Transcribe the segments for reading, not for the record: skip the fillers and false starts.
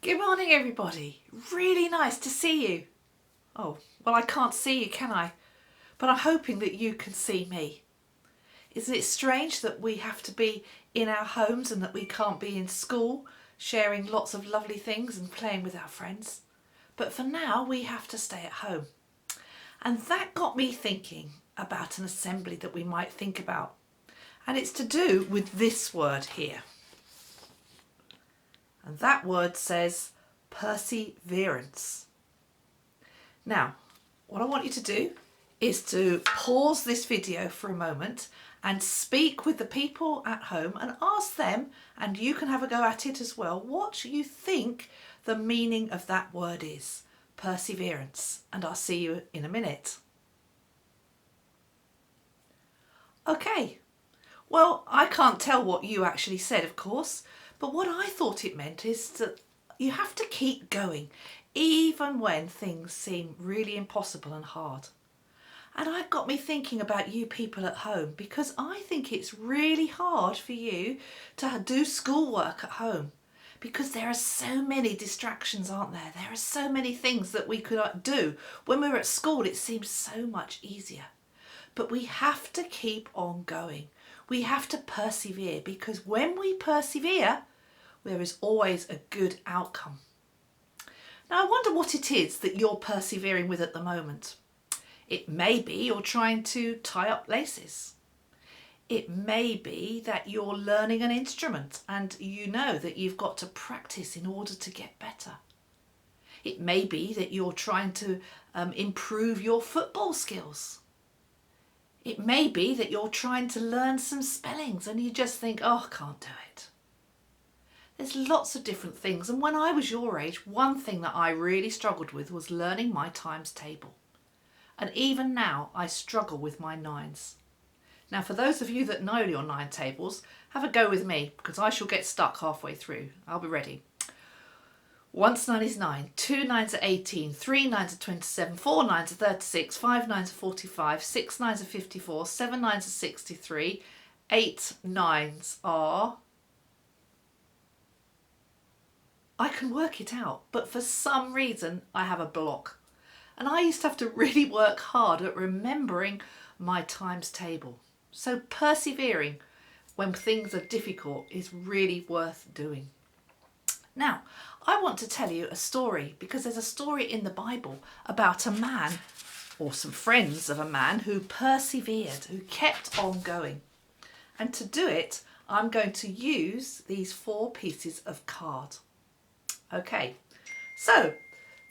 Good morning, everybody. Really nice to see you. Oh, well, I can't see you, can I? But I'm hoping that you can see me. Isn't it strange that we have to be in our homes and that we can't be in school, sharing lots of lovely things and playing with our friends? But for now, we have to stay at home. And that got me thinking about an assembly that we might think about. And it's to do with this word here. And that word says perseverance. Now, what I want you to do is to pause this video for a moment and speak with the people at home and ask them, and you can have a go at it as well, what you think the meaning of that word is, perseverance. And I'll see you in a minute. Okay, well, I can't tell what you actually said, of course, but what I thought it meant is that you have to keep going, even when things seem really impossible and hard. And that got me thinking about you people at home, because I think it's really hard for you to do schoolwork at home, because there are so many distractions, aren't there? There are so many things that we could do. When we were at school, it seems so much easier. But we have to keep on going. We have to persevere, because when we persevere, there is always a good outcome. Now, I wonder what it is that you're persevering with at the moment. It may be you're trying to tie up laces. It may be that you're learning an instrument and you know that you've got to practice in order to get better. It may be that you're trying to improve your football skills. It may be that you're trying to learn some spellings and you just think, oh, I can't do it. There's lots of different things, and when I was your age, one thing that I really struggled with was learning my times table. And even now, I struggle with my nines. Now, for those of you that know your nine tables, have a go with me, because I shall get stuck halfway through. I'll be ready. 1's 9 is 9, 2 9's are 18, 3 9's are 27, 4 9's are 36, 5 9's are 45, 6 9's are 54, 7 9's are 63, 8 9's are... I can work it out, but for some reason I have a block. And I used to have to really work hard at remembering my times table. So persevering when things are difficult is really worth doing. Now, I want to tell you a story, because there's a story in the Bible about a man, or some friends of a man, who persevered, who kept on going. And to do it, I'm going to use these 4 pieces of card. Okay, so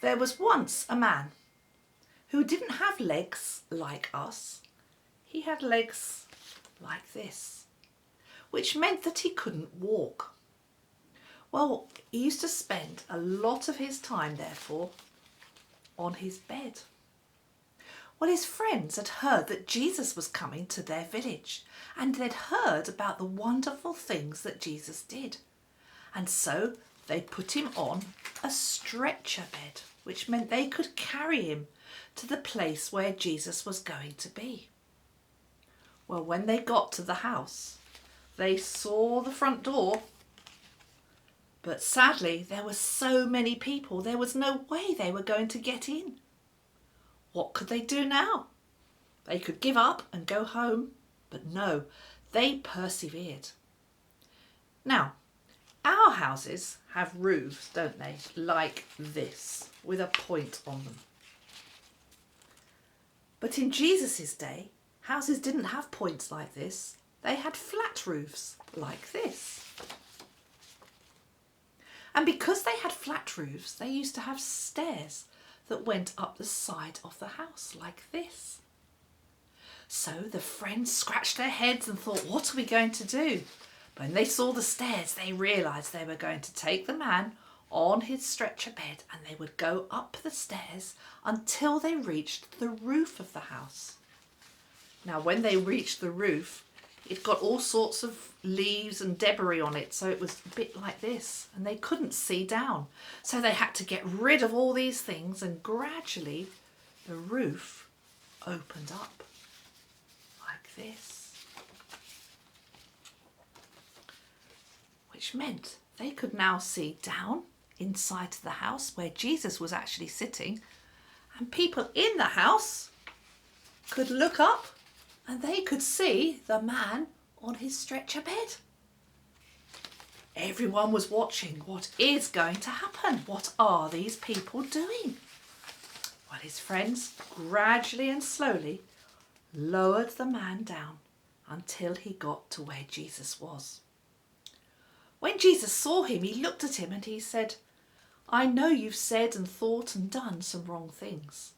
there was once a man who didn't have legs like us. He had legs like this, which meant that he couldn't walk. Well, he used to spend a lot of his time, therefore, on his bed. Well, his friends had heard that Jesus was coming to their village, and they'd heard about the wonderful things that Jesus did. And so they put him on a stretcher bed, which meant they could carry him to the place where Jesus was going to be. Well, when they got to the house, they saw the front door, but sadly there were so many people, there was no way they were going to get in. What could they do now? They could give up and go home, but no, they persevered. Now, our houses have roofs, don't they, like this, with a point on them. But in Jesus' day, houses didn't have points like this. They had flat roofs like this. And because they had flat roofs, they used to have stairs that went up the side of the house like this. So the friends scratched their heads and thought, what are we going to do? When they saw the stairs, they realised they were going to take the man on his stretcher bed and they would go up the stairs until they reached the roof of the house. Now, when they reached the roof, it got all sorts of leaves and debris on it, so it was a bit like this, and they couldn't see down. So they had to get rid of all these things, and gradually the roof opened up like this. Which meant they could now see down inside the house where Jesus was actually sitting, and people in the house could look up and they could see the man on his stretcher bed. Everyone was watching. What is going to happen? What are these people doing? Well, his friends gradually and slowly lowered the man down until he got to where Jesus was. When Jesus saw him, he looked at him and he said, I know you've said and thought and done some wrong things,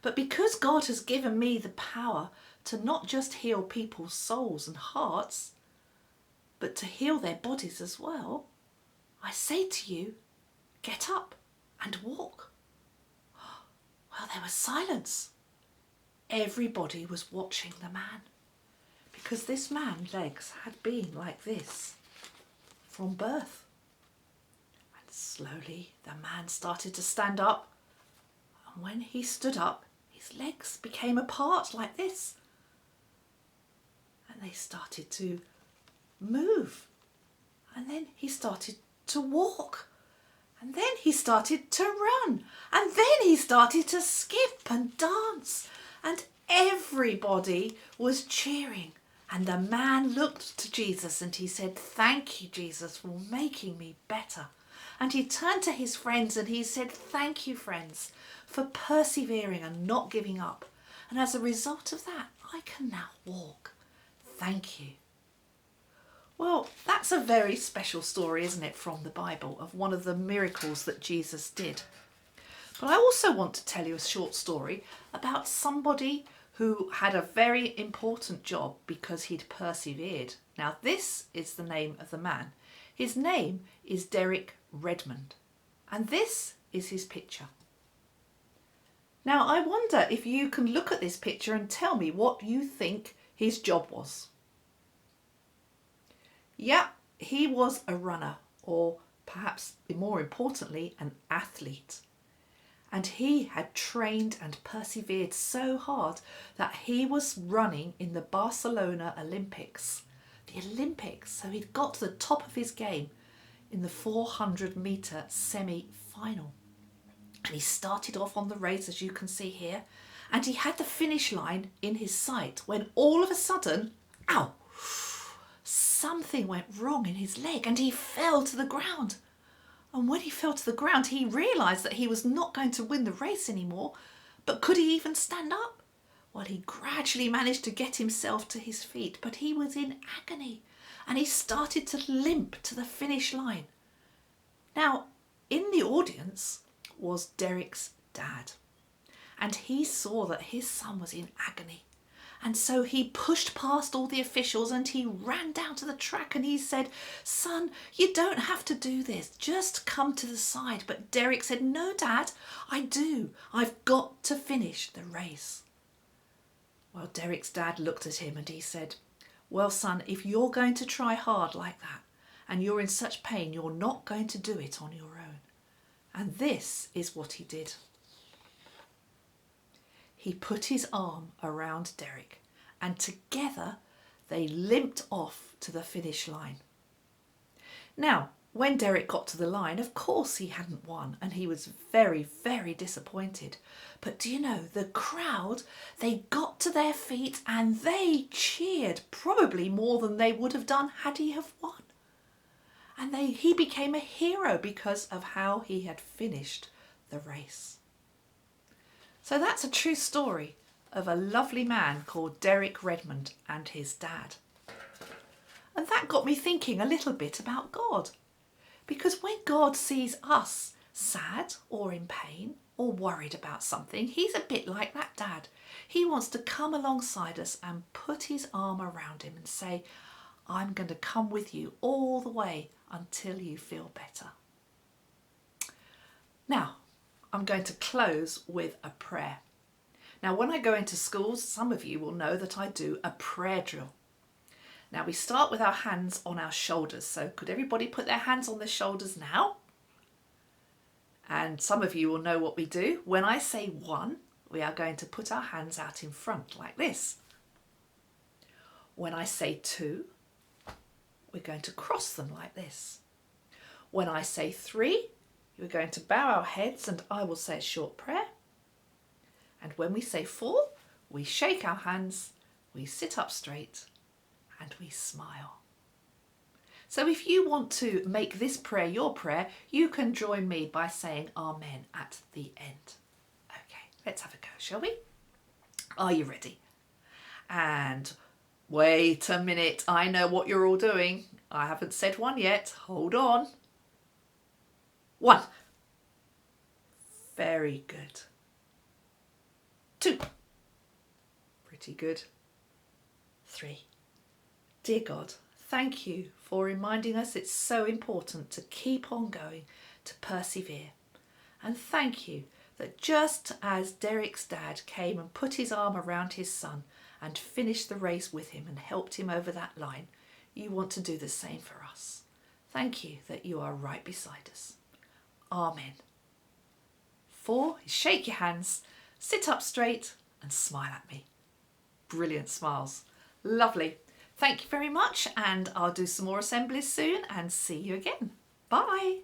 but because God has given me the power to not just heal people's souls and hearts, but to heal their bodies as well, I say to you, get up and walk. Well, there was silence. Everybody was watching the man, because this man's legs had been like this from birth. And slowly the man started to stand up, and when he stood up, his legs became apart like this, and they started to move, and then he started to walk, and then he started to run, and then he started to skip and dance, and everybody was cheering. And the man looked to Jesus and he said, thank you, Jesus, for making me better. And he turned to his friends and he said, thank you, friends, for persevering and not giving up. And as a result of that, I can now walk. Thank you. Well, that's a very special story, isn't it, from the Bible, of one of the miracles that Jesus did. But I also want to tell you a short story about somebody who had a very important job because he'd persevered. Now, this is the name of the man. His name is Derek Redmond, and this is his picture. Now, I wonder if you can look at this picture and tell me what you think his job was. Yeah, he was a runner, or perhaps more importantly, an athlete. And he had trained and persevered so hard that he was running in the Barcelona Olympics. The Olympics, so he'd got to the top of his game in the 400-metre semi-final. And he started off on the race, as you can see here, and he had the finish line in his sight when all of a sudden, ow, something went wrong in his leg and he fell to the ground. And when he fell to the ground, he realised that he was not going to win the race anymore. But could he even stand up? Well, he gradually managed to get himself to his feet, but he was in agony and he started to limp to the finish line. Now, in the audience was Derek's dad, and he saw that his son was in agony. And so he pushed past all the officials and he ran down to the track and he said, son, you don't have to do this. Just come to the side. But Derek said, no, Dad, I do. I've got to finish the race. Well, Derek's dad looked at him and he said, well, son, if you're going to try hard like that and you're in such pain, you're not going to do it on your own. And this is what he did. He put his arm around Derek and together they limped off to the finish line. Now, when Derek got to the line, of course he hadn't won and he was very, very disappointed. But do you know, the crowd, they got to their feet and they cheered probably more than they would have done had he have won. And he became a hero because of how he had finished the race. So that's a true story of a lovely man called Derek Redmond and his dad. And that got me thinking a little bit about God. Because when God sees us sad or in pain or worried about something, he's a bit like that dad. He wants to come alongside us and put his arm around him and say, I'm going to come with you all the way until you feel better. Now, I'm going to close with a prayer. Now, when I go into schools, some of you will know that I do a prayer drill. Now, we start with our hands on our shoulders. So could everybody put their hands on their shoulders now? And some of you will know what we do. When I say 1, we are going to put our hands out in front like this. When I say 2, we're going to cross them like this. When I say 3, We're going to bow our heads and I will say a short prayer. And when we say 4, we shake our hands, we sit up straight and we smile. So if you want to make this prayer your prayer, you can join me by saying Amen at the end. Okay, let's have a go, shall we? Are you ready? And wait a minute, I know what you're all doing. I haven't said one yet. Hold on. 1. Very good. 2. Pretty good. 3. Dear God, thank you for reminding us it's so important to keep on going, to persevere. And thank you that just as Derek's dad came and put his arm around his son and finished the race with him and helped him over that line, you want to do the same for us. Thank you that you are right beside us. Amen. 4 is shake your hands, sit up straight and smile at me. Brilliant smiles. Lovely. Thank you very much, and I'll do some more assemblies soon and see you again. Bye.